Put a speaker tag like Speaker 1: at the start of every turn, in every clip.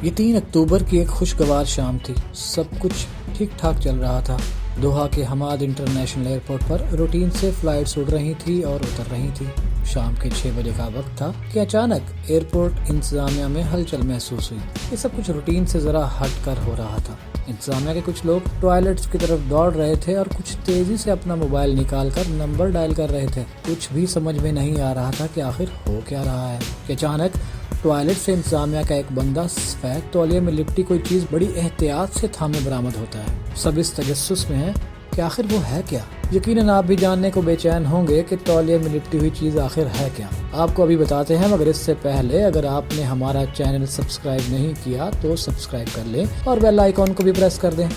Speaker 1: یہ 3 اکتوبر کی ایک خوشگوار شام تھی۔ سب کچھ ٹھیک ٹھاک چل رہا تھا۔ دوحہ کے حماد انٹرنیشنل ایئرپورٹ پر روٹین سے فلائٹس اڑ رہی تھی اور اتر رہی تھی۔ شام کے 6 بجے کا وقت تھا کہ اچانک ایئرپورٹ انتظامیہ میں ہلچل محسوس ہوئی۔ یہ سب کچھ روٹین سے ذرا ہٹ کر ہو رہا تھا۔ انتظامیہ کے کچھ لوگ ٹوائلٹس کی طرف دوڑ رہے تھے اور کچھ تیزی سے اپنا موبائل نکال کر نمبر ڈائل کر رہے تھے۔ کچھ بھی سمجھ میں نہیں آ رہا تھا کہ آخر ہو کیا رہا ہے کہ اچانک ٹوائلٹ سے انتظامیہ کا ایک بندہ سفید تولیے میں لپٹی کوئی چیز بڑی احتیاط سے تھامے برآمد ہوتا ہے۔ سب اس تجسس میں ہے کہ آخر وہ ہے کیا۔ یقیناً آپ بھی جاننے کو بے چین ہوں گے کہ تولیے میں لپٹی ہوئی چیز آخر ہے کیا۔ آپ کو ابھی بتاتے ہیں، مگر اس سے پہلے اگر آپ نے ہمارا چینل سبسکرائب نہیں کیا تو سبسکرائب کر لیں اور بیل آئیکن کو بھی پریس کر دیں۔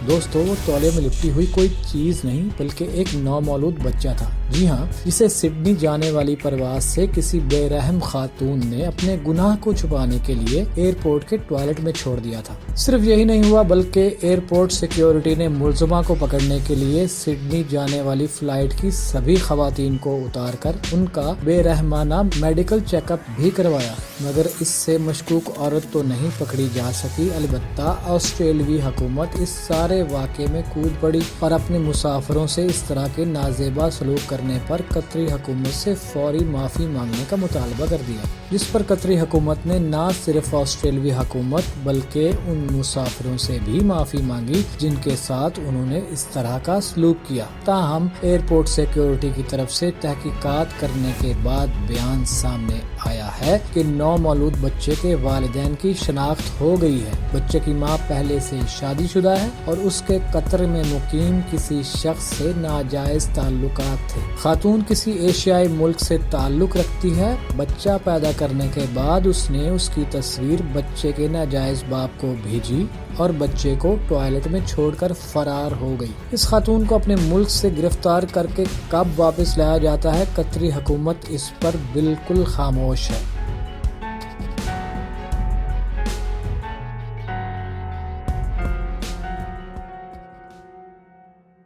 Speaker 1: دوستو، وہ تولیے میں لپٹی ہوئی کوئی چیز نہیں بلکہ ایک نومولود بچہ تھا۔ جی ہاں، جسے سڈنی جانے والی پرواز سے کسی بے رحم خاتون نے اپنے گناہ کو چھپانے کے لیے ایئرپورٹ کے ٹوائلٹ میں چھوڑ دیا تھا۔ صرف یہی نہیں ہوا بلکہ ایئرپورٹ سیکیورٹی نے ملزمہ کو پکڑنے کے لیے سڈنی جانے والی فلائٹ کی سبھی خواتین کو اتار کر ان کا بے رحمانہ میڈیکل چیک اپ بھی کروایا، مگر اس سے مشکوک عورت تو نہیں پکڑی جا سکی۔ البتہ آسٹریلوی حکومت اس سارے واقعے میں کود پڑی اور اپنے مسافروں سے اس طرح کے نازیبا سلوک کرنے پر قطری حکومت سے فوری معافی مانگنے کا مطالبہ کر دیا، جس پر قطری حکومت نے نہ صرف آسٹریلوی حکومت بلکہ ان مسافروں سے بھی معافی مانگی جن کے ساتھ انہوں نے اس طرح کا سلوک کیا۔ تاہم ایئرپورٹ سیکیورٹی کی طرف سے تحقیقات کرنے کے بعد بیان سامنے آیا ہے کہ نومولود بچے کے والدین کی شناخت ہو گئی ہے۔ بچے کی ماں پہلے سے شادی شدہ ہے اور اس کے قطر میں مقیم کسی شخص سے ناجائز تعلقات تھے۔ خاتون کسی ایشیائی ملک سے تعلق رکھتی ہے۔ بچہ پیدا کرنے کے بعد اس نے اس کی تصویر بچے کے ناجائز باپ کو بھیجی اور بچے کو ٹوائلٹ میں چھوڑ کر فرار ہو گئی۔ اس خاتون کو اپنے ملک سے گرفتار کر کے کب واپس لایا جاتا ہے، قطری حکومت اس پر بالکل خاموش ہے۔